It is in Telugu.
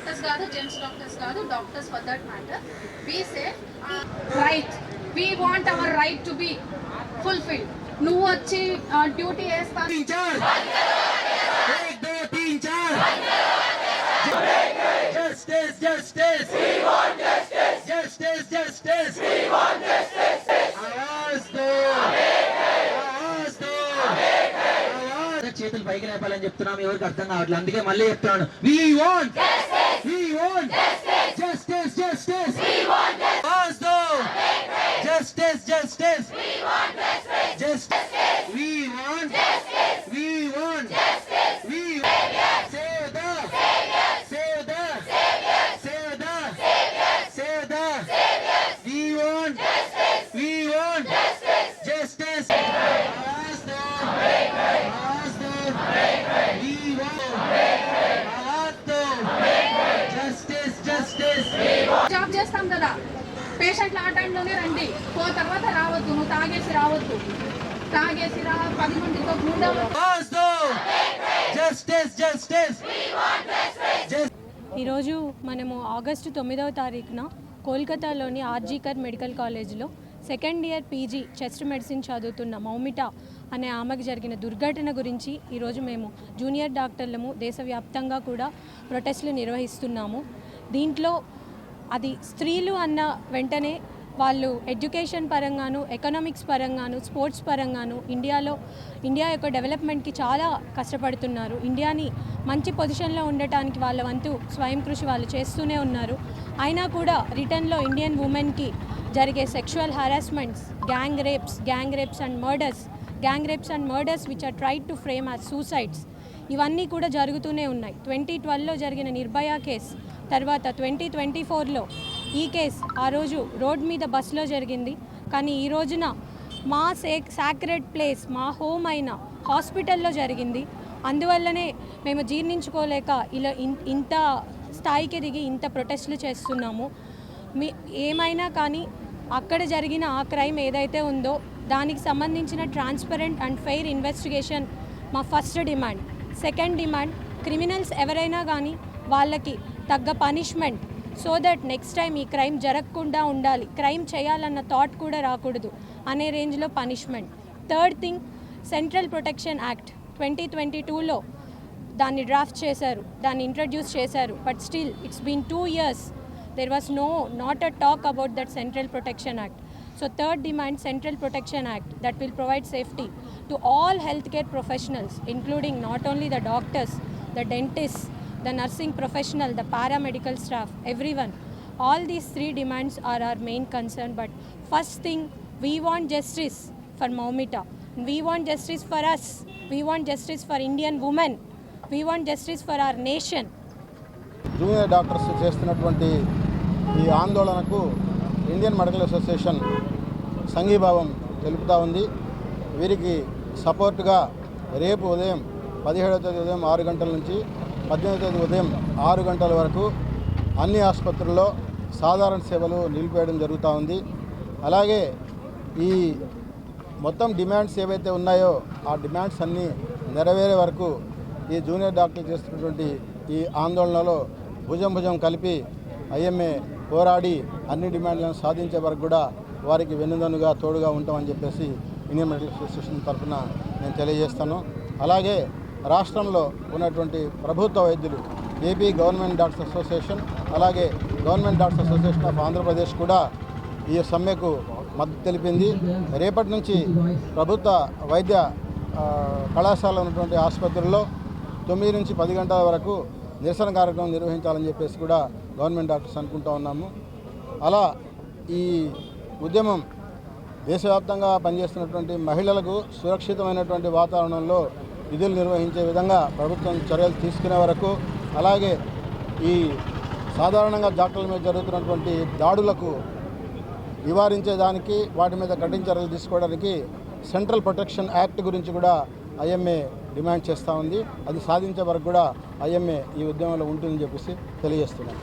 డాక్టర్స్ కాదు, జెంట్స్ డాక్టర్స్ కాదు, doctors for that matter. We say right, we want our right to be fulfilled. నువ్వు వచ్చి డ్యూటీ వేస్తావు, Justice, justice. We want justice. Justice, justice. We want justice. आवाज दो. आवाज दो. చేతులు పైకి లేపాలని చెప్తున్నాం, ఎవరికి అర్థం కావట్లేదు, అందుకే మళ్ళీ చెప్తున్నాను. We want justice. We want justice. Justice, justice. We want justice. आवाज दो. Justice, justice. We want justice. Justice. We want justice. We want justice. We save the save the save the save the we want justice. We want justice. Justice. आवाज दो. आवाज दो. We want आवाज दो. Justice, justice. జాబ్ చేస్తాం కదా, పేషెంట్లు ఆ టైంలోనే రండి, తర్వాత రావద్దు, నువ్వు తాగేసి రావద్దు, తాగేసి రా 10 మందితో మూడవ. आवाज दो. Justice, justice. We want justice. ఈరోజు మనము ఆగస్టు 9వ తారీఖున కోల్కతాలోని ఆర్జీకర్ మెడికల్ కాలేజ్లో second year PG chest medicine చదువుతున్న మౌమిట అనే ఆమెకు జరిగిన దుర్ఘటన గురించి ఈరోజు మేము జూనియర్ డాక్టర్లము దేశవ్యాప్తంగా కూడా ప్రొటెస్టులు నిర్వహిస్తున్నాము. దీంట్లో అది స్త్రీలు అన్న వెంటనే వాళ్ళు ఎడ్యుకేషన్ పరంగాను, ఎకనామిక్స్ పరంగాను, స్పోర్ట్స్ పరంగాను ఇండియా యొక్క డెవలప్మెంట్కి చాలా కష్టపడుతున్నారు. ఇండియాని మంచి పొజిషన్లో ఉండటానికి వాళ్ళ వంతు స్వయం కృషి వాళ్ళు చేస్తూనే ఉన్నారు. అయినా కూడా రిటర్న్లో ఇండియన్ ఉమెన్కి జరిగే sexual harassments, gang rapes and murders which are tried to frame as suicides, ఇవన్నీ కూడా జరుగుతూనే ఉన్నాయి. 2012లో జరిగిన నిర్భయ కేసు తర్వాత 2024లో ఈ కేసు ఆ రోజు రోడ్ మీద బస్సులో జరిగింది. కానీ ఈ రోజున మా సాక్రెడ్ ప్లేస్, మా హోమ్ అయిన హాస్పిటల్లో జరిగింది. అందువల్లనే మేము జీర్ణించుకోలేక ఇలా ఇంత స్థాయికి దిగి ఇంత ప్రొటెస్టులు చేస్తున్నాము. ఏమైనా కానీ అక్కడ జరిగిన ఆ క్రైమ్ ఏదైతే ఉందో దానికి సంబంధించిన ట్రాన్స్పరెంట్ అండ్ ఫెయిర్ ఇన్వెస్టిగేషన్ మా first demand. Second demand, criminals ఎవరైనా కానీ వాళ్ళకి తగ్గ punishment, so that next time ఈ క్రైమ్ జరగకుండా ఉండాలి, క్రైమ్ చేయాలన్న థాట్ కూడా రాకూడదు అనే రేంజ్లో punishment. Third thing, central protection act 2022లో దాన్ని డ్రాఫ్ట్ చేశారు, దాన్ని ఇంట్రడ్యూస్ చేశారు. But still it's been 2 years. There was not a talk about that Central Protection Act. So third demand, Central Protection Act that will provide safety to all healthcare professionals, including not only the doctors, the dentists, the nursing professional, the paramedical staff, everyone. All these 3 demands are our main concern. But first thing, we want justice for Maumita. We want justice for us. We want justice for Indian women. We want justice for our nation. Junior doctors చేస్తున్నటువంటి ఈ ఆందోళనకు ఇండియన్ మెడికల్ అసోసియేషన్ సంఘీభావం తెలుపుతూ ఉంది. వీరికి సపోర్టుగా రేపు ఉదయం 17వ తేదీ ఉదయం 6 గంటల నుంచి 18వ తేదీ ఉదయం 6 గంటల వరకు అన్ని ఆసుపత్రుల్లో సాధారణ సేవలు నిలిపేయడం జరుగుతూ ఉంది. అలాగే ఈ మొత్తం డిమాండ్స్ ఏవైతే ఉన్నాయో ఆ డిమాండ్స్ అన్నీ నెరవేరే వరకు ఈ జూనియర్ డాక్టర్లు చేస్తున్నటువంటి ఈ ఆందోళనలో భుజం కలిపి ఐఎంఏ పోరాడి అన్ని డిమాండ్లను సాధించే వరకు కూడా వారికి వెన్నుదన్నుగా తోడుగా ఉంటామని చెప్పేసి ఇండియన్ మెడికల్ అసోసియేషన్ తరఫున నేను తెలియజేస్తాను. అలాగే రాష్ట్రంలో ఉన్నటువంటి ప్రభుత్వ వైద్యులు, ఏపీ గవర్నమెంట్ డాక్టర్స్ అసోసియేషన్, అలాగే government doctors association of Andhra Pradesh కూడా ఈ సమ్మెకు మద్దతు తెలిపింది. రేపటి నుంచి ప్రభుత్వ వైద్య కళాశాల ఉన్నటువంటి ఆసుపత్రుల్లో 9 నుంచి 10 గంటల వరకు నిరసన కార్యక్రమం నిర్వహించాలని చెప్పేసి కూడా గవర్నమెంట్ డాక్టర్స్ అనుకుంటూ ఉన్నాము. అలా ఈ ఉద్యమం దేశవ్యాప్తంగా పనిచేస్తున్నటువంటి మహిళలకు సురక్షితమైనటువంటి వాతావరణంలో విధులు నిర్వహించే విధంగా ప్రభుత్వం చర్యలు తీసుకునే వరకు, అలాగే ఈ సాధారణంగా డాక్టర్ల మీద జరుగుతున్నటువంటి దాడులకు నివారించేదానికి, వాటి మీద కఠిన చర్యలు తీసుకోవడానికి సెంట్రల్ ప్రొటెక్షన్ యాక్ట్ గురించి కూడా ఐఎంఏ డిమాండ్ చేస్తూ ఉంది. అది సాధించే వరకు కూడా ఐఎంఏ ఈ ఉద్యమంలో ఉంటుందని చెప్పేసి తెలియజేస్తున్నాను.